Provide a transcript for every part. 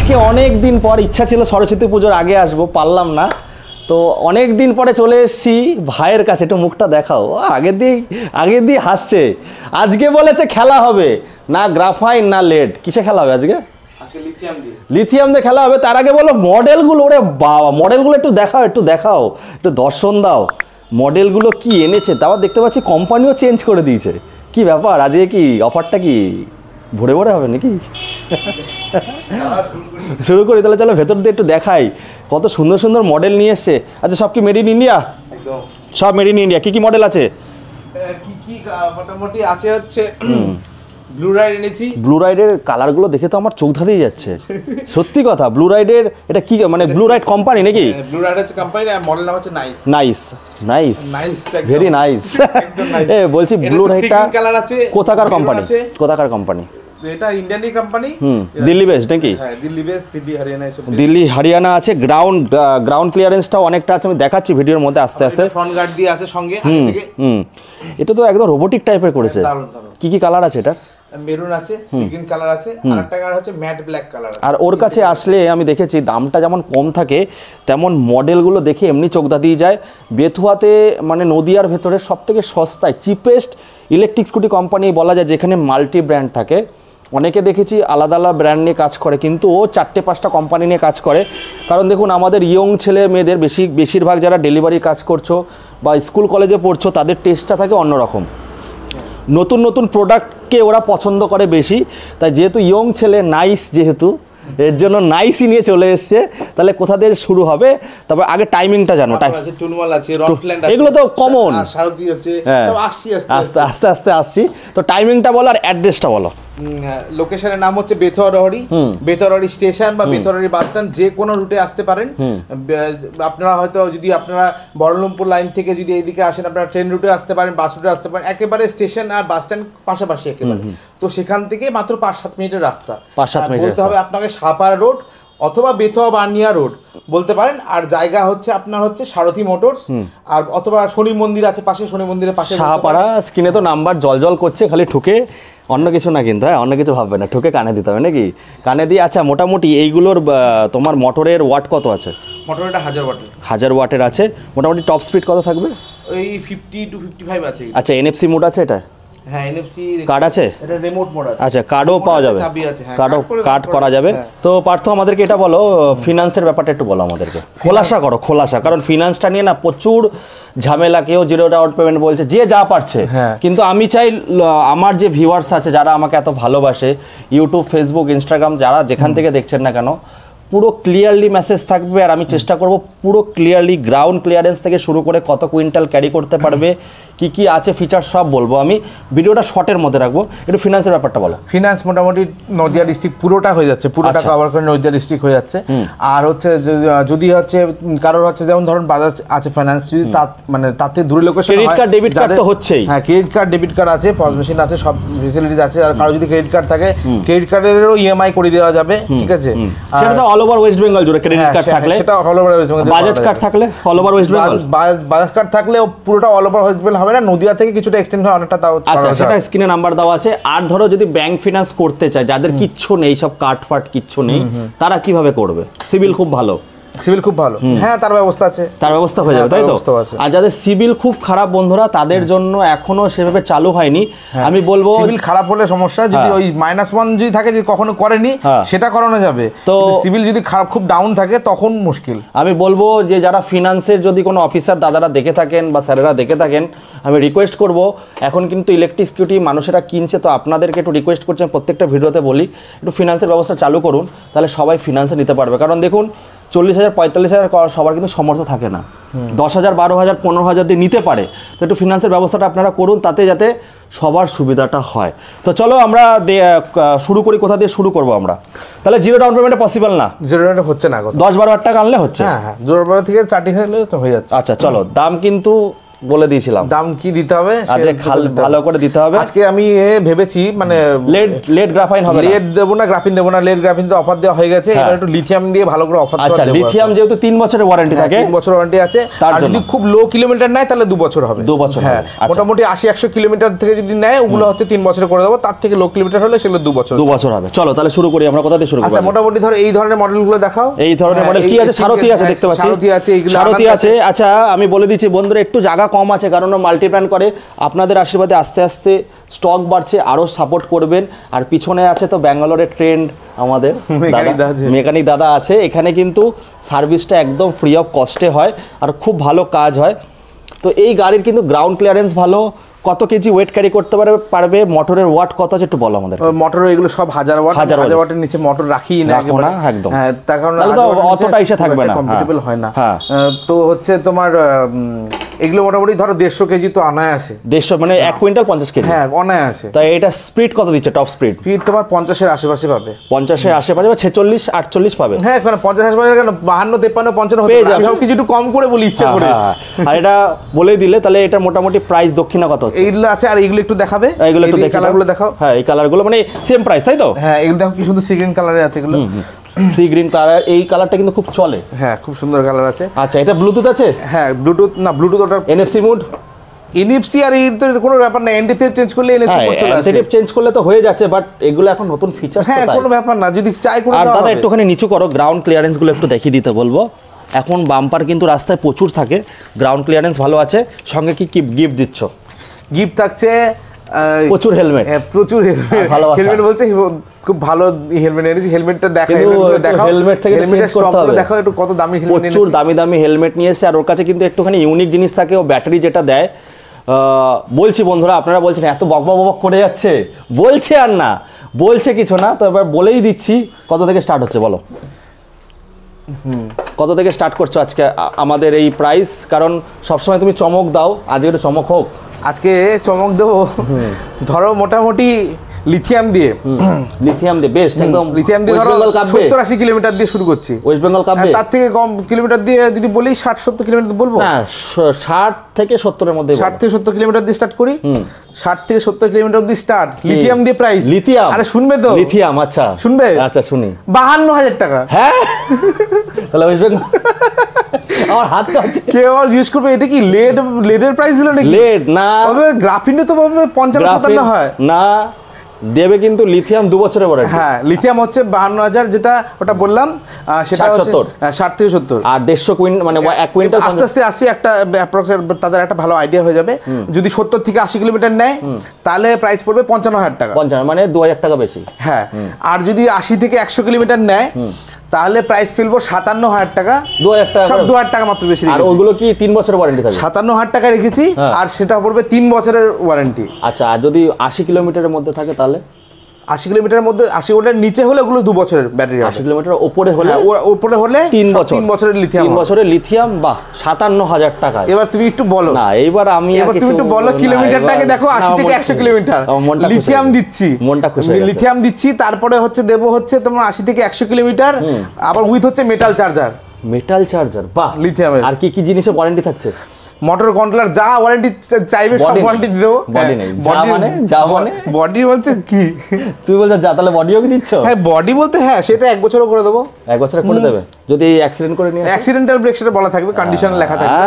আজকে অনেক দিন পর ইচ্ছা ছিল সরস্বতী পুজোর আগে আসবো, পারলাম না। তো অনেক দিন পরে চলে এসেছি ভাইয়ের কাছে, একটু মুখটা দেখাও। আগের দিন হাসছে। আজকে বলেছে খেলা হবে না গ্রাফাইন না লেড, কিসে খেলা হবে আজকে? লিথিয়াম দিয়ে খেলা হবে। তার আগে বলো মডেলগুলো, ওরে বাবা মডেলগুলো একটু দেখাও, একটু দর্শন দাও। মডেলগুলো কি এনেছে, তারপর দেখতে পাচ্ছি কোম্পানিও চেঞ্জ করে দিয়েছে। কি ব্যাপার আজকে, কি অফারটা কি ভরে ভরে হবে নাকি? শুরু করি তাহলে, চলো ভেতর দিয়ে একটু দেখাই কত সুন্দর সুন্দর মডেল নিয়ে এসছে। আচ্ছা সব কি মেড ইন ইন্ডিয়া? সব মেড ইন ইন্ডিয়া। কি মডেল আছে? মোটামুটি আছে হচ্ছে ব্লু রাইড এনেছি। ব্লু রাইডের কালারগুলো দেখে তো আমার চোখ ধাঁধিয়ে যাচ্ছে, সত্যি কথা। ব্লু রাইডের এটা কি মানে ব্লু রাইড কোম্পানি নাকি? ব্লু রাইড হচ্ছে কোম্পানি, আর মডেল নাম হচ্ছে নাইস। Nice very nice. এ বলছি ব্লু রাইডটা কোথাকার কোম্পানি? এটা ইন্ডিয়ান কোম্পানি, দিল্লি বেসড নাকি? হ্যাঁ দিল্লি বেসড, দিল্লি হরিয়ানা আছে। গ্রাউন্ড ক্লিয়ারেন্সটাও অনেকটা আছে, আমি দেখাচ্ছি ভিডিওর মধ্যে আস্তে আস্তে। ফ্রন্ট গার্ড দিয়ে আছে সঙ্গে। এটা তো একদম রোবোটিক টাইপের করেছে। কি কি কালার আছে এটা? মেরুন আছে, সিগ্রিন কালার আছে, আর একটা কালার হচ্ছে ম্যাট ব্ল্যাক কালার। আর ওর কাছে আসলে আমি দেখেছি দামটা যেমন কম থাকে, তেমন মডেলগুলো দেখে এমনি চোখ দাঁড়িয়ে যায়। বেথুয়াতে মানে নদিয়ার ভেতরে সবথেকে সস্তায় চিপেস্ট ইলেকট্রিক স্কুটি কোম্পানি বলা যায়, যেখানে মাল্টি ব্র্যান্ড থাকে। অনেকে দেখেছি আলাদা আলাদা ব্র্যান্ড নিয়ে কাজ করে, কিন্তু ও 4-5টা কোম্পানি নিয়ে কাজ করে। কারণ দেখুন আমাদের ইয়ং ছেলে মেয়েদের বেশিরভাগ যারা ডেলিভারি কাজ করছো বা স্কুল কলেজে পড়ছো, তাদের টেস্টটা থাকে অন্যরকম। নতুন নতুন প্রোডাক্টকে ওরা পছন্দ করে বেশি। তাই যেহেতু ইয়ং ছেলে, নাইস যেহেতু, এর জন্য নাইসই নিয়ে চলে এসছে। তাহলে কোথা থেকে শুরু হবে? তারপর আগে টাইমিংটা জানো। এগুলো তো কমন। আস্তে আস্তে আসছি। তো টাইমিংটা বলো আর অ্যাড্রেসটা বলো। লোকেশনের নাম হচ্ছে বেথরহরি স্টেশন বা বেথরহরি বাস স্ট্যান্ড। যে কোনো রুটে আসতে পারেন আপনারা। হয়তো যদি আপনারা বহরমপুর লাইন থেকে যদি এইদিকে আসেন, আপনারা ট্রেন রুটে আসতে পারেন, বাস রুটে আসতে পারেন। একেবারে স্টেশন আর বাস স্ট্যান্ড পাশাপাশি একেবারে। তো সেখান থেকে মাত্র 5-7 মিনিটের রাস্তা। 5-7 মিনিট বলতে হবে আপনাকে সাপাড়া রোড অথবা বেথুয়া বানিয়া রোড বলতে পারেন। আর জায়গা হচ্ছে আপনার হচ্ছে সারথী মোটরস, আর অথবা শনি মন্দির আছে পাশে, শনি মন্দিরের পাশে সাহাপাড়া। স্ক্রিনে তো নাম্বার জল করছে, খালি ঠুকে, অন্য কিছু না কিন্তু। হ্যাঁ অন্য কিছু ভাববে না, ঠুকে কানে দিতে হবে নাকি? কানে দিয়ে। আচ্ছা মোটামুটি এইগুলোর তোমার মোটরের ওয়াট কত আছে? মোটরটা 1000 ওয়াটের আছে। মোটামুটি টপ স্পিড কত থাকবে? ওই 50 to 55 আছে। আচ্ছা NFC মোড আছে এটা? হ্যাঁ এনএফসি কার্ড আছে, এটা রিমোট মোড আছে। আচ্ছা কার্ডও পাওয়া যাবে, কার্ড করা যাবে। তো পার্থ আমাদেরকে এটা বলো, ফিনান্সের ব্যাপারটা একটু বলো আমাদেরকে, খোলাসা। কারণ ফিনান্সটা নিয়ে না প্রচুর ঝামেলা। কেউ 0 ডাউন পেমেন্ট বলছে, যে যা পারছে। কিন্তু আমি চাই আমার যে ভিউয়ার্স আছে, যারা আমাকে এত ভালোবাসে, ইউটিউব, ফেসবুক, ইনস্টাগ্রাম, যারা যেখান থেকে দেখছেন না কেন, পুরো ক্লিয়ারলি মেসেজ থাকবে। আর আমি চেষ্টা করব পুরো ক্লিয়ারলি গ্রাউন্ড ক্লিয়ারেন্স থেকে শুরু করে কত কুইন্টাল ক্যারি করতে পারবে, কি কি আছে ফিচার সব বলবো। আমি ভিডিওটা শর্টের মধ্যে রাখবো। একটু ফিনান্সের ব্যাপারটা বলো। ফিনান্স মোটামুটি নদিয়া ডিস্ট্রিক্ট পুরোটা হয়ে যাচ্ছে, পুরোটা কভার করে নদিয়া ডিস্ট্রিক্ট হয়ে যাচ্ছে। আর হচ্ছে যদি হচ্ছে কারোর হচ্ছে যেমন ধরুন বাজাজ আছে ফাইন্যান্স, যদি মানে তাতে দূরে location, credit card debit card তো হচ্ছেই। হ্যাঁ ক্রেডিট কার্ড ডেবিট কার্ড আছে, পজ মেশিন আছে, সব ফেসিলিটিস আছে। আর কারো যদি ক্রেডিট কার্ড থাকে, ক্রেডিট কার্ডেরও ইএমআই করে দেওয়া যাবে, ঠিক আছে? সেটা তো অল ওভার ওয়েস্ট বেঙ্গল জুড়ে ক্রেডিট কার্ড থাকলে, সেটা all over West Bengal. Bajaj card থাকলে all over West Bengal, Bajaj card থাকলে পুরোটা অল ওভার ওয়েস্ট বেঙ্গল হবে না, নদিয়া থেকে কিছুটা এক্সটেন্ড হয় অনেকটা। তাও আচ্ছা সেটা স্ক্রিনে নাম্বার দেওয়া আছে। আর ধরো যদি ব্যাংক ফিনান্স করতে চায়, যাদের কিচ্ছু নেই, সব কার্ড ফাট কিচ্ছু নেই, তারা কিভাবে করবে? সিভিল খুব ভালো, হ্যাঁ তার ব্যবস্থা আছে, তার ব্যবস্থা হয়ে যাবে, তাই তো? আর যাদের সিভিল খুব খারাপ বন্ধুরা, তাদের জন্য এখনো সেভাবে চালু হয়নি। আমি বলবো সিভিল খারাপ হলে সমস্যা, যদি ওই -1 যদি থাকে, যদি কখনো করেনি, সেটা করানো যাবে। তো সিভিল যদি খারাপ খুব ডাউন থাকে তখন মুশকিল। আমি বলবো যে যারা ফিনান্সের যদি কোনো অফিসার দাদারা দেখে থাকেন বা স্যারেরা দেখে থাকেন, আমি রিকোয়েস্ট করব, এখন কিন্তু ইলেকট্রিক স্কুটি মানুষেরা কিনছে, তো আপনাদেরকে একটু রিকোয়েস্ট করছি, প্রত্যেকটা ভিডিওতে বলি, একটু ফিনান্সের ব্যবস্থা চালু করুন, তাহলে সবাই ফিনান্সে নিতে পারবে। কারণ দেখুন 40,000 45,000 সবার কিন্তু সামর্থ্য থাকে না, 10,000 12,000 15,000 দিয়ে নিতে পারে। তো একটু ফিনান্সের ব্যবস্থাটা আপনারা করুন, তাতে যাতে সবার সুবিধাটা হয়। তো চলো আমরা শুরু করি। কোথা দিয়ে শুরু করবো আমরা? তাহলে 0 ডাউন পেমেন্টে পসিবল না, 0 ডাউন হচ্ছে না, 10-12 হাজার টাকা আনলে হচ্ছে। হ্যাঁ 2 থেকে 4 হলে তো হয়ে যাচ্ছে। আচ্ছা চলো, দাম কিন্তু বলে দিয়েছিলাম দাম কি দিতে হবে আজকে ভালো করে দিতে হবে। আজকে আমি ভেবেছি মানে লেড গ্রাফাইন হবে, লেড দেবো না গ্রাফিন দেবো না, লেড গ্রাফিন তো অফার দেওয়া হয়ে গেছে, এবার একটু লিথিয়াম দিয়ে ভালো করে অফার। আচ্ছা, লিথিয়াম যেহেতু 3 বছরের ওয়ারেন্টি থাকে, 3 বছর ওয়ারেন্টি আছে, আর যদি খুব লো কিলোমিটার নেয় তাহলে 2 বছর হবে। 2 বছর, হ্যাঁ, মোটামুটি 80-100 কিলোমিটার থেকে যদি নেয় ওগুলো হচ্ছে 3 বছরে করে দেবো, তার থেকে লো কিলোমিটার হলে সেগুলো 2 বছর হবে। চলো তাহলে শুরু করি, আমরা কোথা থেকে শুরু করব? আচ্ছা, মোটামুটি ধরো এই ধরনের মডেলগুলো দেখাও। এই ধরনের মডেল কি আছে? সারথি আছে, দেখতে পাচ্ছি সারথি আছে। আচ্ছা, আমি বলে দিচ্ছি বন্ধুরা, একটু জায়গা কম আছে কারণ মাল্টিপ্ল্যান করে, আপনাদের আশীর্বাদে আস্তে আস্তে স্টক বাড়ছে, আরও সাপোর্ট করবেন। আর পিছনে আছে তো ব্যাঙ্গালোরের ট্রেন্ড আমাদের মেকানিক দাদা আছে, এখানে কিন্তু সার্ভিসটা একদম ফ্রি অফ কস্টে হয় আর খুব ভালো কাজ হয়। তো এই গাড়ির কিন্তু গ্রাউন্ড ক্লিয়ারেন্স ভালো। কত কেজি ওয়েট ক্যারি করতে পারবে, মোটরের ওয়াট কত আছে একটু বলো আমাদের। মোটর এগুলো সব 1000 ওয়াটের নিচে মোটর রাখি না একদম। হ্যাঁ, তার কারণে অতটা এসে থাকবে না, কম্পিটেবল হয় না। তো হচ্ছে তোমার এগুলো মোটামুটি ধরো 150 কেজি তো আনায় আসে, 150 মানে 1 কুইন্টাল 50 কেজি, হ্যাঁ অনায় আসে। তাই এটা স্পিড কত দিচ্ছে? টপ স্পিড তোমার 50-এর আশেপাশে পাবে, 50-এর আশেপাশে বা 46-48 পাবে। হ্যাঁ, এখানে 50 আশেপাশে কেন 52, 53, 55 হতে পারে, আমি কিছু একটু কম করে বলি ইচ্ছা করে। আর এটা বলে দিলে তাহলে এটা মোটামুটি প্রাইস দক্ষিণা কত হচ্ছে? এইগুলো আছে, আর এইগুলো একটু দেখাবে, এইগুলো একটু দেখো, কালারগুলো দেখাও। হ্যাঁ, এই কালারগুলো মানে সেম প্রাইস, তাই তো? হ্যাঁ, এগুলো দেখো কি সুন্দর সি গ্রিন কালারে আছে, এগুলো সি গ্রিন কালার, এই কালারটা কিন্তু খুব চলে। হ্যাঁ, খুব সুন্দর কালার আছে। আচ্ছা, এটা ব্লুটুথ আছে? হ্যাঁ, ব্লুটুথ না, ব্লুটুথ ওটা এনএফসি মোড, এনএফসি আর এর তো কোনো ব্যাপার না, এনডিতে চেঞ্জ করলে এনএফসি মোড চলে আসে, এনডিতে চেঞ্জ করলে তো হয়ে যাচ্ছে, বাট এগুলো এখন নতুন ফিচারস। হ্যাঁ, কোনো ব্যাপার না, যদি চাই করে দাও। আর দাদা একটুখানি নিচু করো, গ্রাউন্ড ক্লিয়ারেন্স গুলো একটু দেখিয়ে দিতে বলবো। এখন বাম্পার কিন্তু রাস্তায় প্রচুর থাকে, গ্রাউন্ড ক্লিয়ারেন্স ভালো আছে। সঙ্গে কি গিফট দিচ্ছ? গিফট থাকছে প্রচুর হেলমেট, প্রচুর হেলমেট বলছে খুব ভালো হেলমেট এনেছি। হেলমেটটা দেখাও, হেলমেট থেকে হেলমেটের স্টকগুলো দেখাও একটু, কত দামি হেলমেট এনেছি। প্রচুর দামি দামি হেলমেট নিয়ে এসেছে, আর ওর কাছে কিন্তু একটুখানি ইউনিক জিনিস থাকে, ও ব্যাটারি যেটা দেয়। বলছি বন্ধুরা, আপনারা বলছেন এত বক করে যাচ্ছে, বলছে আর না, বলছে কিছু না, তো এবার বলেই দিচ্ছি কত থেকে স্টার্ট হচ্ছে বলো। কত থেকে স্টার্ট করছো আজকে আমাদের এই প্রাইস? কারণ সবসময় তুমি চমক দাও, আজকে একটু চমক হোক। আজকে চমক দেবো, ধরো মোটামুটি লিথিয়াম দিয়ে বেস্ট একদম, লিথিয়াম দিয়ে ধরো 70-80 কিলোমিটার দিয়ে শুরু করছি। ওয়েস্ট বেঙ্গল কাপে তার থেকে কম কিলোমিটার দিয়ে যদি বলি 60-70 কিলোমিটার বলবো না, 60 থেকে 70 এর মধ্যে, 60 থেকে 70 কিলোমিটার দিয়ে স্টার্ট করি। 60 থেকে 70 কিলোমিটার অবধি স্টার্ট, লিথিয়াম দিয়ে প্রাইস। লিথিয়াম, আরে শুনবে তো? লিথিয়াম, আচ্ছা শুনবে? আচ্ছা শুনি। 52,000 টাকা। হ্যাঁ, তাহলে ওয়েস্ট বেঙ্গল আমার হাত কাঁপছে। কেউ আর জিজ্ঞেস করবে এটা কি লেডের প্রাইস দিল নাকি? লেড না, গ্রাফিনে তো 55-57 হয় না, দেবে কিন্তু লিথিয়াম 2 বছরের ওয়ারেন্টি। হ্যাঁ, লিথিয়াম হচ্ছে 52,000 যেটা ওটা বললাম, সেটা হচ্ছে 60 থেকে 70। আর 150 কুইন্টাল মানে 1 কুইন্টাল আস্তে আস্তে আসি একটা তাদের একটা ভালো আইডিয়া হয়ে যাবে। যদি 70 থেকে 80 কিলোমিটার নেয় তাহলে প্রাইস পড়বে 55,000 টাকা, 55 মানে 2000 টাকা বেশি। হ্যাঁ, আর যদি 80 থেকে 100 কিলোমিটার নেয় তাহলে প্রাইস ফেলবো 57,000 টাকা, 2000 টাকা, সব 2000 টাকা মাত্র বেশি। আর ওগুলো কি 3 বছরের ওয়ারেন্টি থাকে? 57,000 টাকা রেখেছি, আর সেটা পড়বে 3 বছরের ওয়ারেন্টি। আচ্ছা, আর যদি 80 কিলোমিটারের মধ্যে থাকে তাহলে 80 কিলোমিটারের মধ্যে, 80 কিলোমিটার নিচে হলে ওগুলো 2 বছরের ব্যাটারি, 80 কিলোমিটার উপরে হলে, উপরে হলে 3 বছর, 3 বছরের লিথিয়াম, 3 বছরের লিথিয়াম। বাহ, 57,000 টাকা। এবার তুমি একটু বলো না, এবার তুমি একটু বলো কিলোমিটারটাকে দেখো, 80 থেকে 100 কিলোমিটার লিথিয়াম দিচ্ছি, মনটা খুশি, লিথিয়াম দিচ্ছি। তারপরে হচ্ছে দেবো হচ্ছে তোমার 80 থেকে 100 কিলোমিটার, আবার উইথ হচ্ছে মেটাল চার্জার। বাহ, লিথিয়ামের। আর কি কি জিনিসের ওয়ারেন্টি থাকছে? মোটর কন্ট্রোলার যা ওয়ারেন্টি চাইবে সব ওয়ারেন্টি দিয়ে দেবো। বডি নেই, মানে বডি বলতে কি তুই বলছ যা, তাহলে বডিও কি দিচ্ছ? হ্যাঁ, বডি বলতে হ্যাঁ, সেটা 1 বছরও করে দেবো। 1 বছরে করে দেবে যদি অ্যাক্সিডেন্ট করে নিয়ে? অ্যাক্সিডেন্টাল ব্রেক সেটা বলা থাকবে, কন্ডিশন লেখা থাকবে।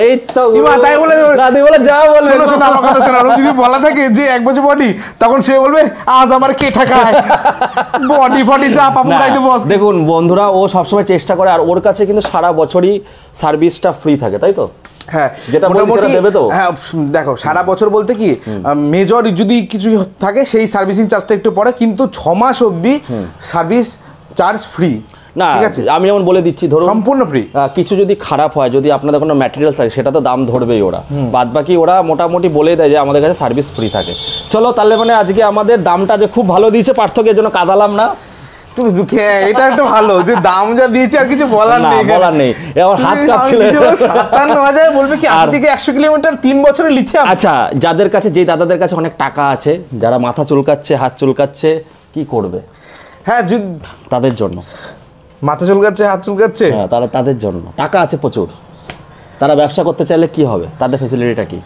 এই তো তাই বলে দাদি বলে যা বলবে, শোনো আমার কথা শোনো। যদি বলা থাকে যে 1 বছর বডি, তখন সে বলবে আজ আমার কে ঠাকায় বডি যা পাবো তাই দেবো। দেখুন বন্ধুরা, ও সবসময় চেষ্টা করে, আর ওর কাছে কিন্তু সারা বছরই সার্ভিসটা ফ্রি থাকে, তাই তো? হ্যাঁ, যেটা মোটামুটি দেবে তো। হ্যাঁ, দেখো সারা বছর বলতে কি মেজর যদি কিছু থাকে সেই সার্ভিসিং চার্জটা একটু পড়ে, কিন্তু 6 মাস অবধি সার্ভিস চার্জ ফ্রি। না, ঠিক আছে, আমি যেমন বলে দিচ্ছি, ধরুন সম্পূর্ণ ফ্রি। কিছু যদি খারাপ হয়, যদি আপনাদের কোনো ম্যাটেরিয়ালস থাকে, সেটা তো দাম ধরবেই ওরা, বাদ বাকি ওরা মোটামুটি বলে দেয় যে আমাদের কাছে সার্ভিস ফ্রি থাকে। চলো তাহলে, মানে আজকে আমাদের দামটা যে খুব ভালো দিয়েছে পার্থক্যের জন্য কাঁদালাম না। এটা একটা ভালো যে দাম যা দিয়েছে, আর কিছু বলার নেই। আমার হাত কাঁপছিল। 57,000 বলবে কি 80 থেকে 100 কিলোমিটার 3 বছরের লিথিয়াম। আচ্ছা, যাদের কাছে, যে দাদাদের কাছে অনেক টাকা আছে, যারা মাথা চুলকাচ্ছে, হাত চুলকাচ্ছে, কি করবে? হ্যাঁ, তাদের জন্য মাথা চুলকাচ্ছে, হাত চুলকাচ্ছে, তারা, তাদের জন্য টাকা আছে প্রচুর। তারা ব্যবসা করতে চাইলে কি হবে, তাদের ফ্যাসিলিটিটা কি?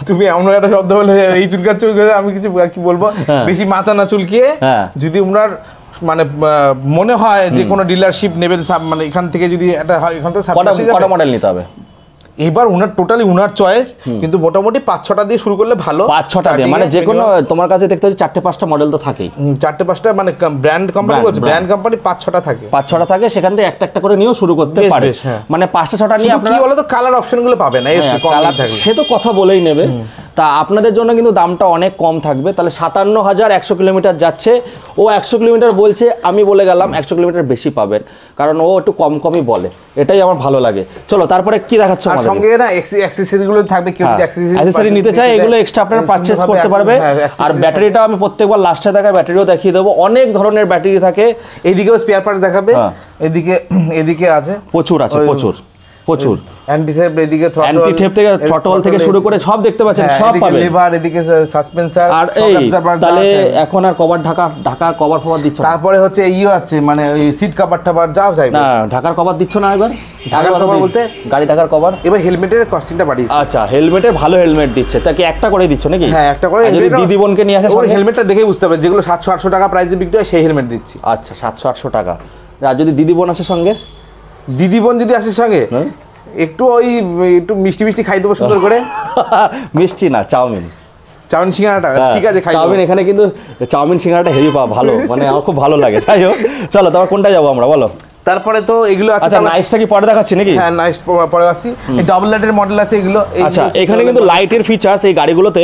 তুমি এমন একটা শব্দ বলে এই চুলকাচ্ছে আমি কিছু কি বলবো, বেশি মাথা না চুলকিয়ে যদি ওনার মানে মনে হয় যে কোনো ডিলারশিপ নেবেন, মানে এখান থেকে যদি একটা হয়, এখান থেকে কটা মডেল নিতে হবে? এবার উনার টোটালি উনার চয়েস, কিন্তু মোটামুটি 5-6টা দিয়ে শুরু করলে ভালো। 5-6টা দিয়ে মানে যে কোনো তোমার কাছে দেখতে হচ্ছে 4-5টা মডেল তো থাকেই, 4-5টা মানে ব্র্যান্ড কোম্পানি বলছে, ব্র্যান্ড কোম্পানি 5-6টা থাকে, 5-6টা থাকে, সেখান থেকে একটা একটা করে নিয়েও শুরু করতে পারে। মানে 5-6টা নিয়ে আপনারা কি বলো তো কালার অপশনগুলো পাবে না, সে তো কথা বলেই নেবে। তা আপনাদের জন্য কিন্তু দামটা অনেক কম থাকবে। তাহলে 57,000 100 কিলোমিটার যাচ্ছে, ও 100 কিলোমিটার বলছে, আমি বলে গেলাম 100 কিলোমিটার বেশি পাবেন, কারণ ও একটু কমই বলে, এটাই আমার ভালো লাগে। চলো তারপরে কি দেখাচ্ছ? আর সঙ্গে না অ্যাকসেসরিগুলো থাকবে, কেউ যদি অ্যাকসেসরি নিতে চায় এগুলো এক্সট্রা আপনারা পারচেজ করতে পারবে। আর ব্যাটারিটা আমি প্রত্যেকবার লাস্টে দেখায় ব্যাটারিও দেখিয়ে দেবো, অনেক ধরনের ব্যাটারি থাকে। এইদিকেও স্পেয়ার পার্টস দেখাবে, এদিকে আছে প্রচুর প্রচুর অ্যান্টি-থেফট, এদিকে অ্যান্টি-থেফট থেকে থ্রটল থেকে শুরু করে সব দেখতে পাচ্ছেন, সব পাবেন। লিভার, এদিকে সাসপেন্সর, আর এই তাহলে এখন আর কভার ঢাকার কভার দিচ্ছ? তারপরে হচ্ছে ইও আছে, মানে ওই সিট কভার যাও যাই না, ঢাকার কভার দিচ্ছ না এবার? ঢাকার কভার বলতে গাড়ি ঢাকার কভার। এবার হেলমেটের কস্টিংটা বাড়িয়েছে। আচ্ছা, হেলমেটের ভালো হেলমেট দিচ্ছে, তাকে একটা করে দিচ্ছ নাকি? হ্যাঁ, একটা করে। যদি দিদি বোনকে নিয়ে আসে ওর হেলমেটটা দেখেই বুঝতে হবে, যেগুলো 700-800 টাকা প্রাইসে বিক্রি হয় সেই হেলমেট দিচ্ছি। আচ্ছা, 700-800 টাকা। আর যদি দিদি বোন আসে সঙ্গে? দিদি বোন যদি আসে সঙ্গে একটু মিষ্টি খাই দেবো সুন্দর করে। মিষ্টি না, চাউমিন সিঙ্গাড়াটা ঠিক আছে, চাউমিন এখানে কিন্তু চাউমিন সিঙ্গাড়াটা হেভি ভালো, মানে আমার খুব ভালো লাগে। যাই হোক, চলো তারপর কোনটা যাবো আমরা, বলো। তারপরে তো এগুলো আছে। আচ্ছা, নাইসটা কি পরে দেখাচ্ছি নাকি? হ্যাঁ, নাইস পরে আসছি। এই ডাবল লাইটের মডেল আছে এগুলো। আচ্ছা, এখানে কিন্তু লাইটের ফিচার্স এই গাড়িগুলোতে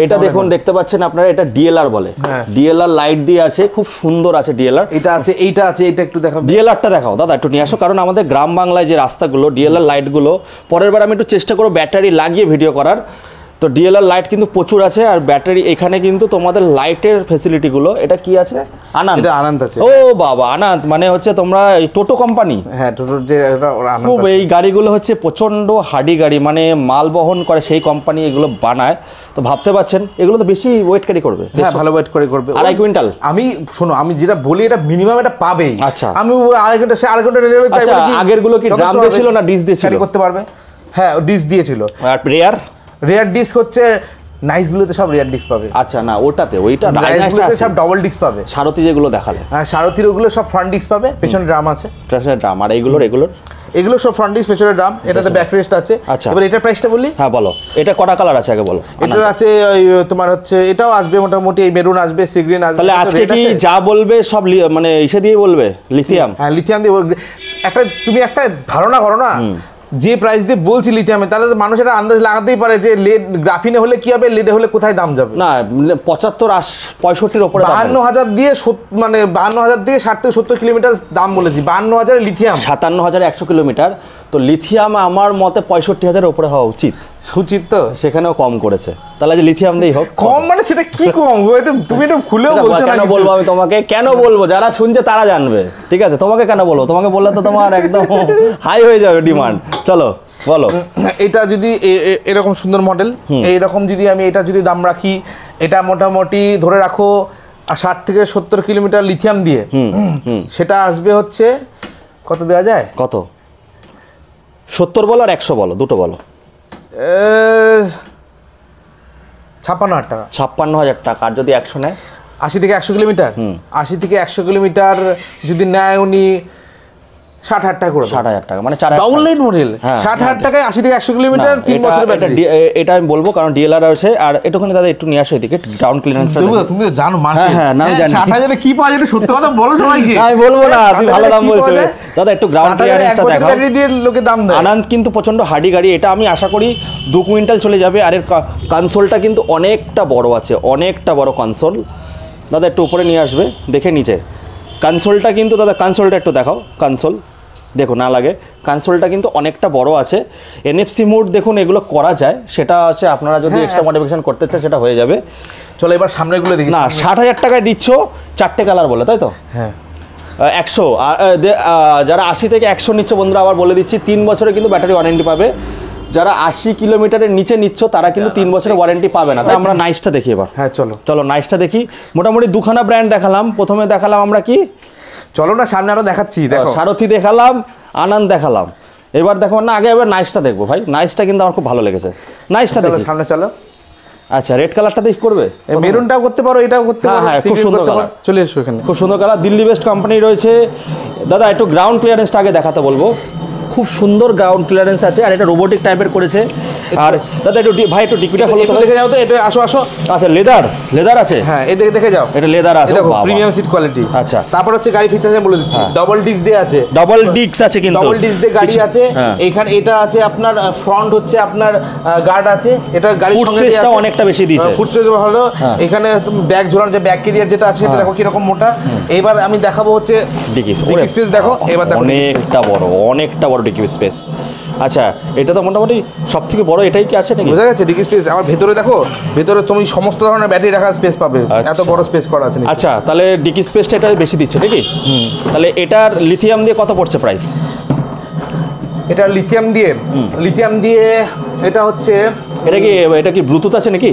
এটা দেখুন, দেখতে পাচ্ছেন আপনারা, এটা ডিএলআর বলে। ডিএলআর লাইট দিয়ে আছে, খুব সুন্দর আছে ডিএলআর। এটা আছে, এইটা আছে, এটা একটু দেখাও। ডিএলআরটা দেখাও দাদা, একটু নিয়ে আসো, কারণ আমাদের গ্রাম বাংলায় যে রাস্তাগুলো ডিএলআর লাইটগুলো, পরের বার আমি একটু চেষ্টা করব ব্যাটারি লাগিয়ে ভিডিও করার। তো ডিএলআর লাইট কিন্তু প্রচুর আছে, আর ব্যাটারি এখানে কিন্তু তোমাদের লাইটের ফ্যাসিলিটিগুলো, এটা কি আছে? আনন্দ। এটা আনন্দ আছে। ও বাবা, আনন্দ মানে হচ্ছে তোমরা এই টোটো কোম্পানি। হ্যাঁ, টোটোর যে খুব এই গাড়িগুলো হচ্ছে প্রচন্ড হার্ডি গাড়ি, মানে মাল বহন করে সেই কোম্পানি এগুলো বানায়। তো ভাবতে পারছেন এগুলো তো বেশি ওয়েট ক্যারি করবে। হ্যাঁ, ভালো ওয়েট করবে। 2.5 কুইন্টাল। আমি শোনো, আমি যেটা বলি এটা মিনিমাম এটা পাবেই। আচ্ছা, আমি 2.5 ঘন্টা 2.5 ঘন্টা রেলে আচ্ছা, আগের গুলো কি ড্রাম দিয়েছিল না ডিস দিয়েছিল? ক্যারি করতে পারবে। হ্যাঁ, ডিস দিয়েছিল। আর রেয়ার ডিস্ক হচ্ছে নাইসগুলোতে সব রেয়ার ডিস্ক পাবে। আচ্ছা, না ওইটা সব ডাবল ডিস্ক পাবে। সারথি যেগুলো দেখালে, হ্যাঁ, সারথির ওগুলো সব ফ্রন্ট ডিস্ক পাবে, পেছনে ড্রাম আছে। ড্রাম। আর এগুলো সব ফ্রন্ট ডিস্ক, পেছনে ড্রাম, এটাতে ব্যাক রেস্ট আছে। আচ্ছা, এবার এটার প্রাইসটা বলি। হ্যাঁ বলো, এটা কটা কালার আছে আগে বলো। এটার আছে ওই তোমার হচ্ছে, এটাও আসবে মোটামুটি, এই মেরুন আসবে, সি গ্রিন আসবে। তাহলে আজকে কি যা বলবে সব মানে এসে দিয়ে বলবে লিথিয়াম? হ্যাঁ, লিথিয়াম দিয়ে তুমি একটা ধারণা করো না, যে প্রাইস দিয়ে বলছি লিথিয়ামে, তাহলে মানুষেরা আন্দাজ লাগাতেই পারে যে লেড গ্রাফিনে হলে কি হবে, লেডে হলে কোথায় দাম যাবে। না, 75-65 উপরে 52,000 দিয়ে মানে 52,000 দিয়ে 60 থেকে 70 কিলোমিটার দাম বলেছি। 52,000 লিথিয়াম, 57,100 কিলোমিটার। তো লিথিয়াম আমার মতে 65,000 উপরে হওয়া উচিত। তো সেখানেও কম করেছে, তাহলে যে লিথিয়াম দিয়েই হোক। কম মানে সেটা কি কম? তুমি এটা খুলেও বলছো না। কেন বলবো আমি তোমাকে, কেন বলবো? যারা শুনছে তারা জানবে, ঠিক আছে? তোমাকে কেন বলবো? তোমাকে বললে তো তোমার একদম হাই হয়ে যাবে ডিমান্ড। চলো বলো। এটা যদি এরকম সুন্দর মডেল, এইরকম যদি আমি এটা যদি দাম রাখি, এটা মোটামুটি ধরে রাখো 60 থেকে 70 কিলোমিটার লিথিয়াম দিয়ে, সেটা আসবে হচ্ছে কত দেওয়া যায়? কত? 70 বলো আর 100 বলো, দুটো বলো। 56,000 টাকা। 56,000 টাকা। আর যদি 100 নেয়? 80 থেকে 100 কিলোমিটার, 80 থেকে 100 কিলোমিটার যদি নেয় উনি 60,000 টাকা করে। 60,000 টাকা মানে 4 ডাবল লাইন মডেল। 60,000 টাকায় 80 থেকে 100 কিলোমিটার, 3 বছরের ব্যাটারি। এটা আমি বলবো কারণ ডিএলআর আছে। আর একটুখানি দাদা একটু নিয়ে আসো এদিকে, গ্রাউন্ড ক্লিয়ারেন্সটা। তুমি তো জানো মার্কেট। হ্যাঁ, না জানি 60,000 এ কি পাওয়া যায়, সত্যি কথা বলো সবাইকে। আমি বলবো না, তুমি ভালো দাম বলছো দাদা, একটু গ্রাউন্ড ক্লিয়ারেন্সটা দেখাও। ব্যাটারি দিয়ে লোকে দাম দেয়। আনন্দ কিন্তু প্রচন্ড হার্ডি গাড়ি, এটা আমি আশা করি 2 কুইন্টাল চলে যাবে। আর এর কনসোলটা কিন্তু অনেকটা বড় আছে, অনেকটা বড় কনসোল। দাদা একটু উপরে নিয়ে আসবে, দেখে নিচে কনসোলটা কিন্তু। দাদা কনসোলটা একটু দেখাও। কনসোল দেখো, না লাগে, কনসোলটা কিন্তু অনেকটা বড় আছে। এনএফসি মোড দেখুন, এগুলো করা যায়, সেটা হচ্ছে আপনারা যদি এক্সট্রা মডিফিকেশন করতে চান সেটা হয়ে যাবে। চলো এবার সামনেগুলো দেখি। না, 60,000 টাকায় দিচ্ছ 4টে কালার বলে, তাই তো? হ্যাঁ, 100। যারা 80 থেকে 100 নিচ্ছ বন্ধুরা, আবার বলে দিচ্ছি 3 বছরে কিন্তু ব্যাটারি ওয়ারেন্টি পাবে। যারা 80 কিলোমিটারের নিচে নিচ্ছ তারা কিন্তু 3 বছরের ওয়ারেন্টি পাবে না। তাই আমরা নাইসটা দেখি এবার। হ্যাঁ, চলো নাইসটা দেখি। মোটামুটি দুখানা ব্র্যান্ড দেখালাম। প্রথমে দেখালাম আমরা কি, চলো না সামনে আরো দেখাচ্ছি। দেখো, সারথি দেখালাম, আনন্দ দেখালাম। এবার দেখো না, আগে এবার নাইসটা দেখবো ভাই, নাইসটা কিন্তু আমার খুব ভালো লেগেছে, নাইসটা চলো দেখি। সামনে চলো। আচ্ছা রেড কালারটা দেখি করবে, মেরুনটাও করতে পারো, এটাও করতে পারো, হ্যাঁ, খুব CBM সুন্দর করতে পারো। কালার। চলে এসো এখানে, খুব সুন্দর কালার, দিল্লি বেস্ট কোম্পানি রয়েছে। দাদা একটু গ্রাউন্ড ক্লিয়ারেন্সটা আগে দেখাতে বলবো, খুব সুন্দর গ্রাউন্ড ক্লিয়ারেন্স আছে, আর এটা রোবোটিক টাইপের করেছে। আর দাদা একটু ভাই একটু ডিপিটা হলো একটু দেখে যাও তো, এটা আসো আসো। আচ্ছা লেদার, লেদার আছে, হ্যাঁ এই দেখে যাও, এটা লেদার আছে, দেখো বাবা। Premium seat quality. আচ্ছা। তারপর হচ্ছে গাড়ি ফিচার্স আমি বলে দিচ্ছি, ডাবল ডিস্ক দিয়ে আছে, ডাবল ডিস্ক আছে কিন্তু, ডাবল ডিস্ক দিয়ে গাড়ি আছে। হ্যাঁ। এখানে এটা আছে আপনার ফ্রন্ট হচ্ছে আপনার গার্ড আছে, এটা গাড়ির ফুট সঙ্গে স্পেসটা অনেকটা বেশি দিয়েছে, ফুট স্পেস ভালো। হ্যাঁ। এখানে তুমি ব্যাগ ঝোলানোর যে ব্যাগ ক্যারিয়ার যেটা আছে সেটা দেখো কিরকম মোটা। এবার আমি দেখাবো হচ্ছে ডিকি স্পেস, দেখো এবার দেখো অনেকটা বড়, অনেকটা বড় ডিকি স্পেস। আচ্ছা এটা তো মোটামুটি সব থেকে বড় এটাই কি আছে নাকি? বোঝা গেছে ডিকি স্পেস। আমার ভেতরে দেখো, ভেতরে তুমি সমস্ত ধরনের ব্যাটারি রাখার স্পেস পাবে, এত আচ্ছা। বড় স্পেস করা আছে নিচে। আচ্ছা তাহলে ডিকি স্পেসটা এটা বেশি দিচ্ছে নাকি? তাহলে এটার লিথিয়াম দিয়ে কত পড়ছে প্রাইস? এটা লিথিয়াম দিয়ে এটা হচ্ছে, এটা কি ব্লুটুথ আছে নাকি?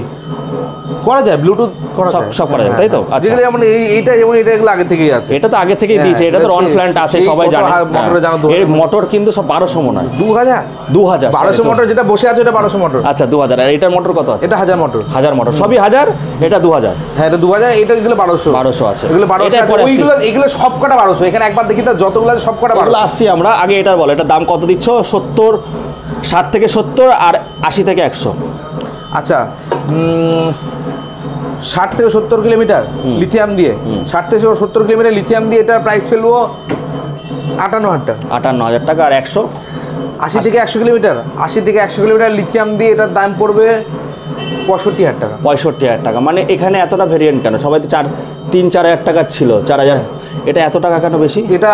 করা যায় ব্লুটুথ করা সব- যায়, সব করা যায়, তাই তো? আচ্ছা। যেগুলো যেমন এইটা যেমন এটা এগুলো আগে থেকেই আছে। এটা তো আগে থেকেই দিয়েছে, এটা তো এটা অন সেই- প্ল্যান্ট আছে, সেই সবাই কত জানে। মোটরে জানো তো? এর মোটর কিন্তু সব 1200 মনে হয়, 2000 2000 1200 মোটর যেটা বসে আছে এটা 1200 মোটর। আচ্ছা 2000। আর এটার মোটর কত আছে? এটা 1000 মোটর। 1000 মোটর, সবই 1000, এটা 2000। হ্যাঁ এটা 2000, এটা এগুলো 1200। 1200 আছে, এগুলো 1200 এটার আছে, পরে ওইগুলো এগুলো সব কটা 1200। এখানে একবার দেখি তো যতগুলো আছে সব কটা 1200। এগুলো আসছি আমরা, আগে এটার বলো এটার দাম কত দিচ্ছ? 70, 60 থেকে 70 আর 80 থেকে 100। আচ্ছা 60 থেকে 70 কিলোমিটার লিথিয়াম দিয়ে, 60 থেকে 70 কিলোমিটার লিথিয়াম দিয়ে এটার প্রাইস ফেলবো 58,000 টাকা। 58,000 টাকা। আর 100? 80 থেকে 100 কিলোমিটার, 80 থেকে 100 কিলোমিটার লিথিয়াম দিয়ে এটার দাম পড়বে 65,000 টাকা। 65,000 টাকা। মানে এখানে এতটা ভেরিয়েন্ট কেন? সবাই তো 3-4 টাকার ছিল, 4000, এটা এত টাকা কেন বেশি? এটা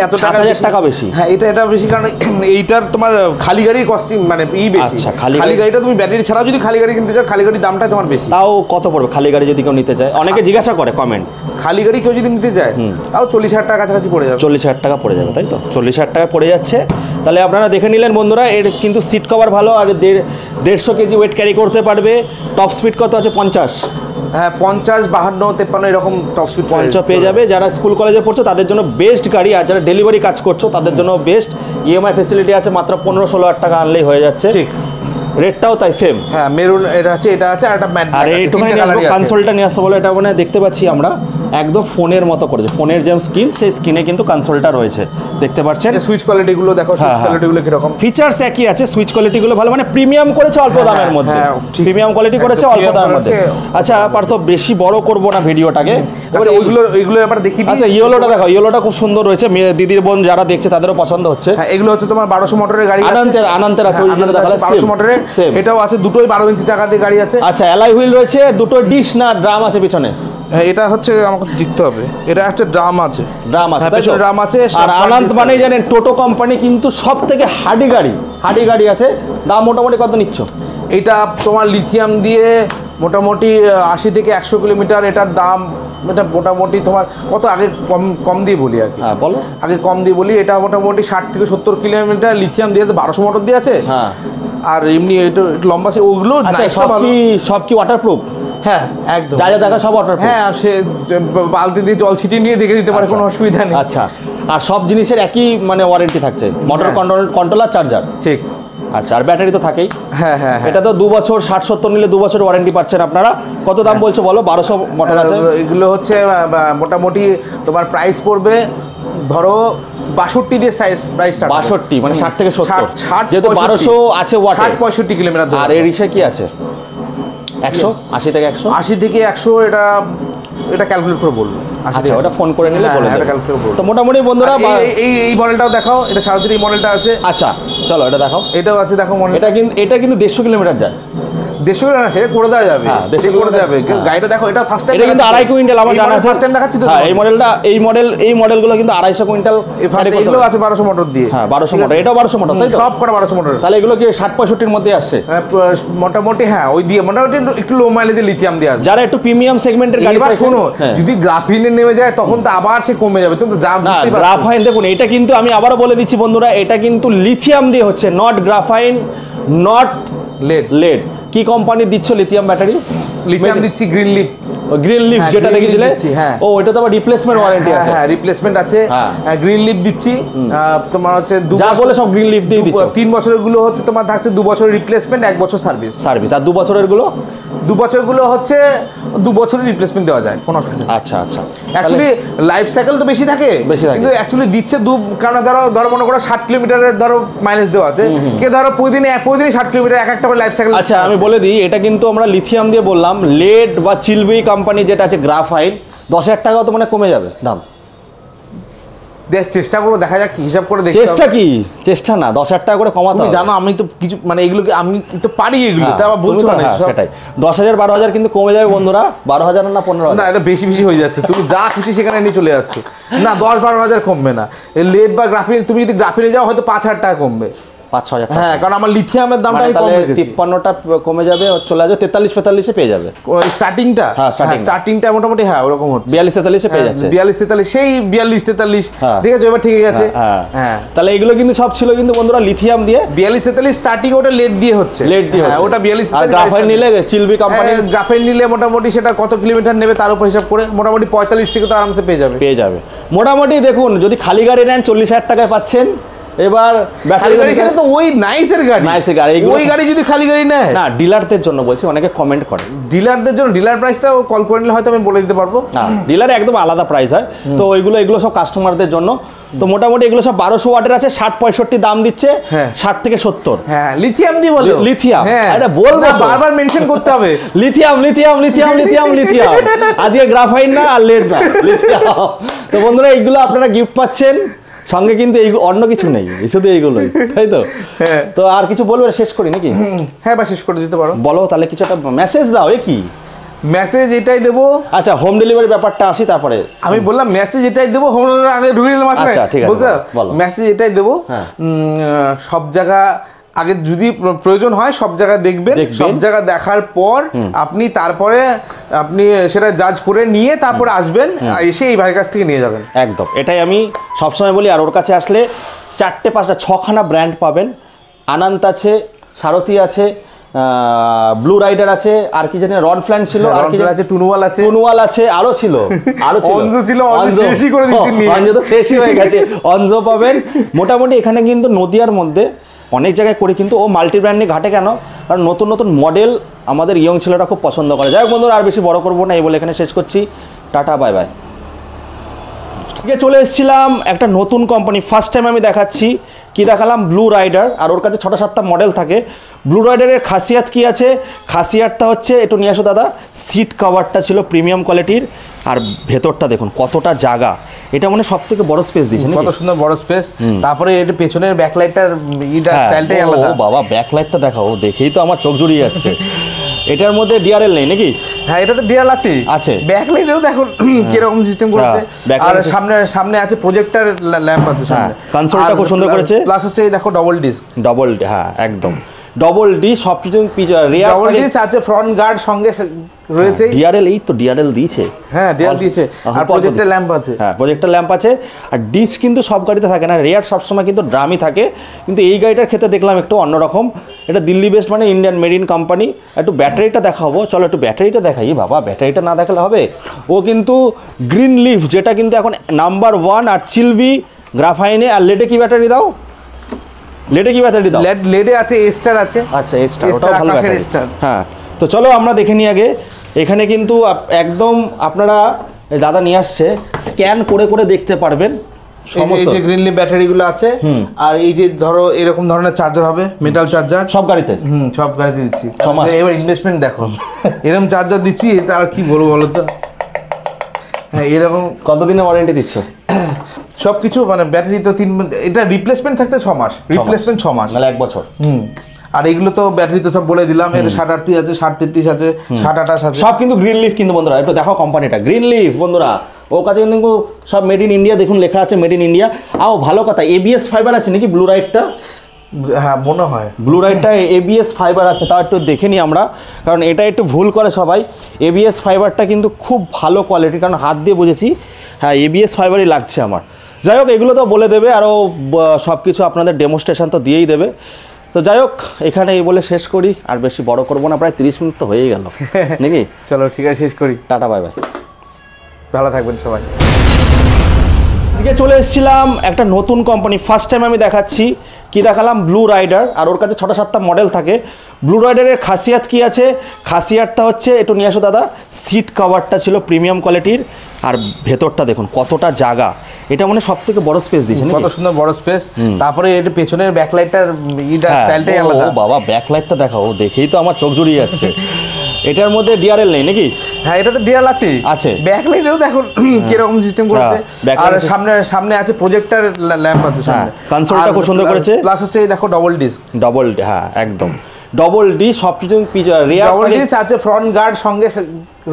এত টাকা 7,000 টাকা বেশি। হ্যাঁ এটা বেশি, কারণ এইটার তোমার খালি গাড়ির কস্টিং মানে বেশি। আচ্ছা, খালি খালি গাড়িটা তুমি ব্যাটারি ছাড়াও যদি খালি গাড়ি কিনতে চাও, খালি গাড়ির দামটা তোমার বেশি। তাও কত পড়বে খালি গাড়ি যদি কেউ নিতে চায়? অনেকে জিজ্ঞাসা করে কমেন্ট, খালি গাড়ি কেউ যদি নিতে চায় তাও 40,000 টাকা কাছাকাছি পড়ে যাবে। 40,000 টাকা পড়ে যাবে, তাই তো? 40,000 টাকা পড়ে যাচ্ছে। তাহলে আপনারা দেখে নিলেন বন্ধুরা, এর কিন্তু সিট কভার ভালো, আর 150 কেজি ওয়েট ক্যারি করতে পারবে। টপ স্পিড কত আছে? 50। হ্যাঁ 50, 52, 53 এরকম টপ স্পিড 50 পেয়ে যাবে। যারা স্কুল কলেজে পড়ছো তাদের জন্য বেস্ট গাড়ি, আর যারা ডেলিভারি কাজ করছো তাদের জন্য বেস্ট। ইএমআই ফেসিলিটি আছে, মাত্র 15-16 টাকা আনলেই হয়ে যাচ্ছে। ঠিক। রেটটাও তাই সেম। হ্যাঁ মেরুন এটা আছে আর একটা ম্যাট। আর এইটুখানি কনসোলটা নিয়ে আসতে বলে, এটা মানে দেখতে পাচ্ছি আমরা একদম ফোনের মতো করেছে, ফোনের যে স্ক্রিন সেই স্ক্রিনে কিন্তু কনসোলটা রয়েছে, দেখতে পাচ্ছেন। সুইচ কোয়ালিটিগুলো দেখো, সুইচ হ্যাঁ। কোয়ালিটিগুলো কিরকম। ফিচার্স একই আছে, সুইচ কোয়ালিটিগুলো ভালো, মানে প্রিমিয়াম করেছে অল্প দামের মধ্যে। হ্যাঁ, ঠিক। প্রিমিয়াম কোয়ালিটি করেছে একদম অল্প premium দামের মধ্যে। করেছে। আচ্ছা পার্থ, বেশি বড় করব না ভিডিওটাকে। আচ্ছা ওইগুলো এবার দেখি দিই। আচ্ছা ইয়েলোটা দেখো, ইয়েলোটা খুব সুন্দর রয়েছে, দিদির বোন যারা দেখছে তাদেরও পছন্দ হচ্ছে। হ্যাঁ এগুলো হচ্ছে তোমার 1200 মোটরের গাড়ি আছে। আনন্তের আছে, হ্যাঁ, ওইগুলো দেখালে 1200 মোটরের। সেম। এটাও আছে, দুটোই 12 ইঞ্চি চাকা দিয়ে গাড়ি আছে। আচ্ছা অ্যালয় হুইল রয়েছে, দুটো ডিশ না ড্রাম আছে পিছনে? হ্যাঁ এটা হচ্ছে আমাকে দেখতে হবে, এটা একটা ড্রাম আছে। ড্রাম আছে, হ্যাঁ, তাই তো? পেছনে ড্রাম আছে। আর আনন্দ মানে জানেন টোটো কোম্পানি কিন্তু সব থেকে হাডি গাড়ি আছে। দাম মোটামুটি কত নিচ্ছ? এটা তোমার লিথিয়াম দিয়ে মোটামুটি 80 থেকে 100 কিলোমিটার এটার দাম। এটা মোটামুটি তোমার কত, আগে কম দিয়ে বলি আর কি। হ্যাঁ বলো। আগে কম দিয়ে বলি, এটা মোটামুটি 60 থেকে 70 কিলোমিটার লিথিয়াম দিয়ে 1200 মোটর দিয়ে আছে। হ্যাঁ। আর এমনি এটা একটু লম্বা আছে, ওগুলো আচ্ছা নাইসটা ভালো। সব কি ওয়াটারপ্রুফ? হ্যাঁ একদম। যা দেখা সব ওয়াটারপ্রুফ? হ্যাঁ সে বালতি দিয়ে জল ছিটিয়ে নিয়ে দেখে দিতে পারে, কোনো অসুবিধা নেই। আচ্ছা, আর সব জিনিসের একই মানে ওয়ারেন্টি থাকছে, মোটর কন্ট্রোলার, চার্জার? ঠিক। আচ্ছা, আর ব্যাটারি তো থাকেই। হ্যাঁ হ্যাঁ হ্যাঁ। এটা তো 2 বছর 60-70 নিলে 2 বছর ওয়ারেন্টি পাচ্ছেন আপনারা। কত দাম বলছো বলো? 1200 মোটর আছে। এগুলো হচ্ছে মোটামুটি তোমার প্রাইস পড়বে ধরো 62 দিয়ে প্রাইস স্টার্ট। 62 মানে 60 থেকে 70, 60 যেহেতু 1200 আছে ওয়াটে। 60-65 কিলোমিটার। আর এর ইসে কি আছে? 100, 80 থেকে 100? 80 থেকে 100 এটা ক্যালকুলেট করে বলবো। আচ্ছা ওটা ফোন করে নিলে বলে এটা দেবে। ক্যালকুলেট করে বলবো। তো মোটামুটি বন্ধুরা এই মডেলটাও দেখাও, এটা 3.5 এই মডেলটা আছে। আচ্ছা চলো এটা দেখাও। এটাও আছে দেখো মডেল। এটা কিন্তু 150 কিলোমিটার যায়। 150 কিলোমিটার না, সেটা করে দেওয়া যাবে। হ্যাঁ, 150 করে দেওয়া যাবে। হ্যাঁ। গাড়িটা দেখো, এটা ফার্স্ট টাইম। এটা কিন্তু 2.5 কুইন্টাল আমার জানা আছে। ফার্স্ট টাইম দেখাচ্ছি তো। হ্যাঁ এই মডেলগুলো কিন্তু 250 কুইন্টাল। এগুলো আছে 1200 মোটর দিয়ে। হ্যাঁ 1200 মোটর, এটাও 1200 মোটর তাই তো? সব কটা 1200 মোটর। তাহলে এগুলো কি 60-65 মধ্যে আসছে? মোটামুটি হ্যাঁ, ওই দিয়ে মোটামুটি একটু লো মাইলেজে লিথিয়াম দিয়ে আসবে। যারা একটু প্রিমিয়াম সেগমেন্টের গাড়ি এবার চাইছেন, শোনো, হ্যাঁ। যদি গ্রাফিনে নেমে যায় তখন তো আবার সে কমে যাবে। তুমি তো যা না বুঝতেই পারছো। গ্রাফাইন দেখুন, এটা কিন্তু আমি আবারও বলে দিচ্ছি বন্ধুরা, এটা কিন্তু লিথিয়াম দিয়ে হচ্ছে, not graphene, not lead. Lead. কি কোম্পানি দিচ্ছ লিথিয়াম ব্যাটারি? লিথিয়াম দিচ্ছি গ্রিন লিপ গ্রিন লিফ হ্যাঁ, যেটা green leaf দেখেছিলে দিচ্ছি, হ্যাঁ। ও এটা তো আবার রিপ্লেসমেন্ট ওয়ারেন্টি আছে। হ্যাঁ রিপ্লেসমেন্ট আছে, হ্যাঁ। গ্রিন লিফ দিচ্ছি। তোমার হচ্ছে যা বলে সব গ্রিন লিফ দিয়ে দিচ্ছ। 3 বছরের গুলো হচ্ছে তোমার থাকছে 2 বছরের রিপ্লেসমেন্ট, 1 বছর সার্ভিস। আর 2 বছরের গুলো 2 বছর গুলো হচ্ছে 2 বছরের রিপ্লেসমেন্ট দেওয়া যায়, কোনো অসুবিধা নেই। আচ্ছা আচ্ছা, অ্যাকচুয়ালি লাইফ সাইকেল তো বেশি থাকে, কিন্তু অ্যাকচুয়ালি দিচ্ছে কারণ ধরো মনে করো 60 কিলোমিটারের ধরো মাইলেজ দেওয়া আছে, কে ধরো প্রতিদিনই 60 কিলোমিটার এক একটা করে লাইফ সাইকেল। আচ্ছা আমি বলে দিই, এটা কিন্তু আমরা লিথিয়াম দিয়ে বললাম, লেড বা চিলবি কোম্পানি যেটা আছে গ্রাফাইট 10,000 টাকাও তো মানে কমে যাবে দাম। চেষ্টা করবো, দেখা যাক হিসাব করে দেখি। চেষ্টা কি চেষ্টা না, 10,000 টাকা করে কমাতে হবে। জানো আমি তো কিছু মানে এগুলোকে আমি তো পারি, এগুলো তা আবার বলছো না সেটাই 10,000 12,000 কিন্তু কমে যাবে বন্ধুরা। 12,000 না 15,000? না এটা বেশি হয়ে যাচ্ছে, তুমি যা খুশি সেখানে নিয়ে চলে যাচ্ছ। না 10-12,000 কমবে না। লেড বা গ্রাফিন, তুমি যদি গ্রাফিনে যাও হয়তো 5,000 টাকা কমবে, 5-6,000 টাকা। হ্যাঁ কারণ আমার লিথিয়ামের দামটা মানে কম তাহলে রেখেছি। 53টা কমে যাবে, চলে যাবে 43-45-এ পেয়ে যাবে স্টার্টিংটা। হ্যাঁ, স্টার্টিংটা মোটামুটি হ্যাঁ ওরকম হচ্ছে 42-43-এ পেয়ে যাচ্ছে। 42-43 সেই 42-43 ঠিক আছে, এবার ঠিক আছে। হ্যাঁ তাহলে এগুলো কিন্তু সব ছিল কিন্তু বন্ধুরা লিথিয়াম দিয়ে। 42-43 স্টার্টিং, ওটা লেড দিয়ে হচ্ছে, ওটা 42। আর গ্রাফাইট নিলে চিলবি কোম্পানি, গ্রাফাইট নিলে মোটামুটি সেটা কত কিলোমিটার নেবে তার উপর হিসাব করে মোটামুটি 45 থেকে তো আরামসে পেয়ে যাবে। মোটামুটি দেখুন যদি খালি গাড়ি নেন 40,000 টাকায় পাচ্ছেন। এবার খালি গাড়ি খেলে তো ওই নাইসের গাড়ি, ওই গাড়ি যদি খালি গাড়ি নেয় না, ডিলারদের জন্য বলছি, অনেকে কমেন্ট করে ডিলারদের জন্য, ডিলার প্রাইসটা কল করে নিলে হয়তো আমি বলে দিতে পারবো। না ডিলারে একদম আলাদা প্রাইস হয়, তো এগুলো সব কাস্টমারদের জন্য। তো মোটামুটি এগুলো সব 1200 ওয়াটের আছে, 60-65 দাম দিচ্ছে, 60 থেকে 70। হ্যাঁ লিথিয়াম দিয়ে বলো, লিথিয়াম, হ্যাঁ এটা বলবো বারবার মেনশন করতে হবে, lithium lithium lithium lithium lithium. আজকে গ্রাফাইট না আর লেড না, লিথিয়াম। তো বন্ধুরা এইগুলো আপনারা গিফট পাচ্ছেন, সঙ্গে কিন্তু এই অন্য কিছু নেই, শুধু এইগুলোই, তাই তো? তো আর কিছু বলবে, শেষ করি নাকি? হ্যাঁ বা শেষ করে দিতে পারো। বলো তাহলে, কিছু একটা মেসেজ দাও। কি মেসেজ এটাই দেবো? আচ্ছা হোম ডেলিভারি ব্যাপারটা আসি, তারপরে আমি বললাম মেসেজ এটাই দেবো, হোম ডেলিভারি আগে ঢুকে নিলাম। আচ্ছা ঠিক আছে, বলো মেসেজ এটাই দেবো, সব জায়গা আগে যদি প্রয়োজন হয় সব জায়গা দেখবেন, সব জায়গা দেখার পর আপনি তারপরে আপনি সেটা জাজ করে নিয়ে তারপরে আসবেন, এসে এই ভাইয়ের কাছ থেকে নিয়ে যাবেন। একদম, এটাই আমি সবসময় বলি। আর ওর কাছে আসলে 4-5টা 6খানা ব্র্যান্ড পাবেন। আনন্দ আছে, সারথি আছে, ব্লু রাইডার আছে, আর কি জানি রন ফ্ল্যান ছিল, আর কি আছে টুনওয়াল আছে, আরো ছিল অনজো ছিল, শেষই করে দিচ্ছেন, অনজো তো শেষই হয়ে গেছে, অনজো পাবেন। মোটামুটি এখানে কিন্তু নদিয়ার মধ্যে অনেক জায়গায় করি, কিন্তু ও মাল্টি ব্র্যান্ড নিয়ে ঘাটে কেন? কারণ নতুন নতুন মডেল আমাদের ইয়ং ছেলেরা খুব পছন্দ করে। যাই হোক বন্ধুরা, আর বেশি বড় করবো না, এই বলে এখানে শেষ করছি। Tata, bye bye. ঠিক আছে, চলে এসেছিলাম একটা নতুন কোম্পানি, ফার্স্ট টাইম আমি দেখাচ্ছি। কি দেখালাম? Blue rider. আর ওর কাছে 6-7টা মডেল থাকে। ব্লু রাইডারের খাসিয়াত কি আছে? খাসিয়াতটা হচ্ছে, একটু নিয়ে আসো দাদা, সিট কভারটা ছিল প্রিমিয়াম কোয়ালিটির, আর ভেতরটা দেখুন কতটা জায়গা। এটা মানে সব থেকে বড় স্পেস দিয়েছে, কত সুন্দর বড় স্পেস। তারপরে এটা পেছনের ব্যাকলাইটটার স্টাইলটাই আলাদা। ও বাবা, ব্যাকলাইটটা দেখাও, দেখেই তো আমার চোখ জুড়িয়ে যাচ্ছে। এটার মধ্যে ডিআরএল নেই নাকি? হ্যাঁ এটাতে ডিআরএল আছে। ব্যাকলাইটেরও দেখো কিরকম সিস্টেম করেছে। আর সামনে আছে প্রজেক্টর ল্যাম্প আছে সামনে, কনসোলটা খুব সুন্দর করেছে। প্লাস হচ্ছে এই দেখো ডবল ডিস্ক, হ্যাঁ একদম ডবল ডি, সবকিছু রিয়ার ডবল ডিস্ক আছে, ফ্রন্ট গার্ড সঙ্গে রয়েছে। ডিআরএল, এই তো ডিআরএল দিয়েছে, হ্যাঁ ডিআরএল দিয়েছে, আর প্রজেক্টর ল্যাম্প আছে। হ্যাঁ প্রজেক্টর ল্যাম্প আছে। আর ডিস্ক কিন্তু সব গাড়িতে থাকে না, রিয়ার সবসময় কিন্তু ড্রামই থাকে। কিন্তু এই গাড়িটার ক্ষেত্রে দেখলাম একটু অন্যরকম। এটা দিল্লি বেস্ট, মানে ইন্ডিয়ান মেড ইন কোম্পানি। একটু ব্যাটারিটা দেখাবো, চলো একটু ব্যাটারিটা দেখাই। বাবা ব্যাটারিটা না দেখালে হবে? ও কিন্তু গ্রিন লিফ, যেটা কিন্তু এখন নাম্বার 1, আর চিলবি, গ্রাফাইনে। আর লেডে কি ব্যাটারি দাও? লেডে আছে স্টার আছে। আচ্ছা স্টার, আকাশের স্টার। হ্যাঁ তো চলো আমরা দেখে নিই আগে। এখানে কিন্তু একদম আপনারা দাদা নিয়ে আসছে, স্ক্যান করে করে দেখতে পারবেন। এই যে গ্রিন লিফ ব্যাটারিগুলো আছে, আর এই যে ধরো এরকম ধরনের চার্জার হবে, মেটাল চার্জার সব গাড়িতে। সব গাড়িতে দিচ্ছি। এবার ইনভেস্টমেন্ট দেখো, এরকম চার্জার দিচ্ছি, তার কি বলবো বলো তো? হ্যাঁ এরকম। কতদিনের ওয়ারেন্টি দিচ্ছ? সবকিছু মানে ব্যাটারি তো 3, এটা রিপ্লেসমেন্ট থাকতে 6 মাস, রিপ্লেসমেন্ট 6 মাস, মানে 1 বছর। আর এগুলো তো ব্যাটারি তো সব বলে দিলাম, এটা 60-38 আছে, 60-33 আছে, 60-28 আছে, সব কিন্তু গ্রিন লিফ। কিন্তু বন্ধুরা একটু দেখো কোম্পানিটা, গ্রিন লিফ বন্ধুরা। ওর কাছে কিন্তু সব মেড ইন ইন্ডিয়া, দেখুন লেখা আছে মেড ইন ইন্ডিয়া। আও ভালো কথা, এবিএস ফাইবার আছে নাকি ব্লু রাইডটা? হ্যাঁ মনে হয় ব্লু রাইডটা এবিএস ফাইবার আছে, তা একটু দেখে নিই আমরা, কারণ এটা একটু ভুল করে সবাই। এবিএস ফাইবারটা কিন্তু খুব ভালো কোয়ালিটি, কারণ হাত দিয়ে বুঝেছি, হ্যাঁ এবিএস ফাইবারই লাগছে আমার। যাই হোক, এগুলো তো বলে দেবে, আরও সব কিছু আপনাদের ডেমনস্ট্রেশন তো দিয়েই দেবে। তো তো যাই হোক, এখানে এই বলে শেষ করি, আর বেশি বড় করবো না, প্রায় 30 মিনিট তো হয়েই গেল নাকি? চলো ঠিক আছে, শেষ করি। টাটা, বাই বাই, ভালো থাকবেন সবাই। আজকে চলে এসেছিলাম একটা নতুন কোম্পানি, ফার্স্ট টাইম আমি দেখাচ্ছি। কি দেখালাম? Blue rider. আর ওর কাছে 6-7টা মডেল থাকে। ব্লু রাইডারের খাসিয়াত কি আছে? খাসিয়াতটা হচ্ছে, একটু নিয়ে আসো দাদা, সিট কভারটা ছিল প্রিমিয়াম কোয়ালিটির, আর ভেতরটা দেখুন কতটা জায়গা। এটা মানে সব থেকে বড় স্পেস দিয়েছে, কত সুন্দর বড় স্পেস। তারপরে এর পেছনের ব্যাকলাইটটার স্টাইলটাই আলাদা। ও বাবা, ব্যাকলাইটটা দেখাও, দেখেই তো আমার চোখ জুড়িয়ে যাচ্ছে। এটার মধ্যে ডিআরএল নেই নাকি? হ্যাঁ, এটাতে ডিআরএল আছে। আছে। ব্যাকলাইটেরও দেখো কিরকম সিস্টেম করেছে। আর সামনে আছে প্রজেক্টর ল্যাম্প আছে সামনে। কনসোলটা খুব সুন্দর করেছে। প্লাস হচ্ছে এই দেখো ডবল ডিস্ক। হ্যাঁ একদম ডবল ডি, সব কিছু রিয়ার ডবল ডিস্ক আছে, ফ্রন্ট গার্ড সঙ্গে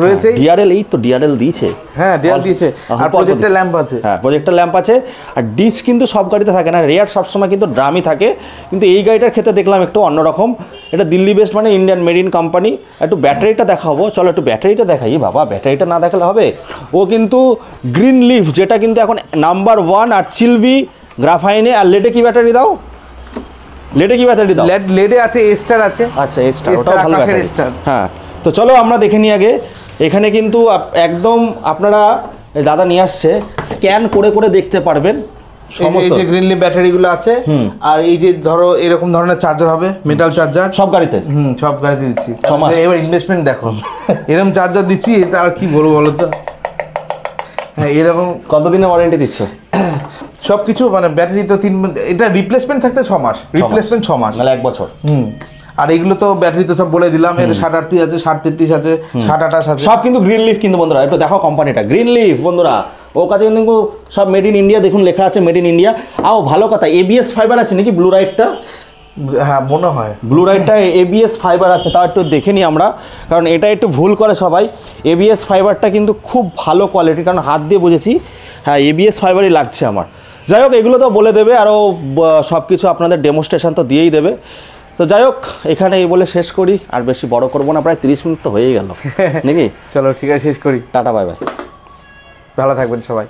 রয়েছে। ডিআরএল, এই তো ডিআরএল দিয়েছে। হ্যাঁ, ডিআরএল দিয়েছে। আর প্রজেক্টর ল্যাম্প আছে। হ্যাঁ, প্রজেক্টর ল্যাম্প আছে। আর ডিস্ক কিন্তু সব গাড়িতে থাকে না, রিয়ার সবসময় কিন্তু ড্রামই থাকে। কিন্তু এই গাড়িটার ক্ষেত্রে দেখলাম একটু অন্যরকম। এটা দিল্লি বেস্ট, মানে ইন্ডিয়ান মেড ইন কোম্পানি। একটু ব্যাটারিটা দেখাবো, চলো একটু ব্যাটারিটা দেখাই। বাবা, ব্যাটারিটা না দেখালে হবে? ও কিন্তু গ্রিন লিফ, যেটা কিন্তু এখন নাম্বার 1। আর চিলভি গ্রাফাইনে। আর লেডে কি ব্যাটারি দাও? লেডে কি ব্যাটারি দাও? লেডে আছে, এস্টার আছে। আচ্ছা, এস্টার, ওটাও ভালো ব্যাটারি। হ্যাঁ, তো চলো আমরা দেখে নিই আগে। এখানে কিন্তু একদম আপনারা, দাদা নিয়ে আসছে, স্ক্যান করে করে দেখতে পারবেন এই যে গ্রিন লিফ ব্যাটারিগুলো আছে। আর এই যে ধরো এরকম ধরনের চার্জার হবে, মেটাল চার্জার সব গাড়িতে। সব গাড়িতে দিচ্ছি। এবার ইনভেস্টমেন্ট দেখো, এরকম চার্জার দিচ্ছি, এটা আর কি বলবো বলো তো। হ্যাঁ, এরকম। কতদিনের ওয়ারেন্টি দিচ্ছ? সবকিছু মানে ব্যাটারি তো 3, এটা রিপ্লেসমেন্ট থাকতে 6 মাস, রিপ্লেসমেন্ট 6 মাস, মানে 1 বছর। আর এগুলো তো ব্যাটারি তো সব বলে দিলাম। এর 60-38 আছে, 60-33 আছে, 60-28 আছে, সব কিন্তু গ্রিন লিফ। কিন্তু বন্ধুরা একটু দেখো কোম্পানিটা, গ্রিন লিফ বন্ধুরা। ওর কাছে কিন্তু সব মেড ইন ইন্ডিয়া, দেখুন লেখা আছে মেড ইন ইন্ডিয়া। আও ভালো কথা, এবিএস ফাইবার আছে নাকি ব্লু রাইডটা? হ্যাঁ, মনে হয় ব্লু রাইডটা এবিএস ফাইবার আছে। তাও একটু দেখে নিই আমরা, কারণ এটা একটু ভুল করে সবাই। এবিএস ফাইবারটা কিন্তু খুব ভালো কোয়ালিটি, কারণ হাত দিয়ে বুঝেছি। হ্যাঁ, এবিএস ফাইবারই লাগছে আমার। যাই হোক, এগুলো তো বলে দেবে, আরও সব কিছু আপনাদের ডেমনস্ট্রেশন তো দিয়েই দেবে। তো যাই হোক, এখানে এই বলে শেষ করি, আর বেশি বড় করবো না, প্রায় 30 মিনিট তো হয়েই গেল নাকি? চলো ঠিক আছে, শেষ করি। টাটা, বাই বাই, ভালো থাকবেন সবাই।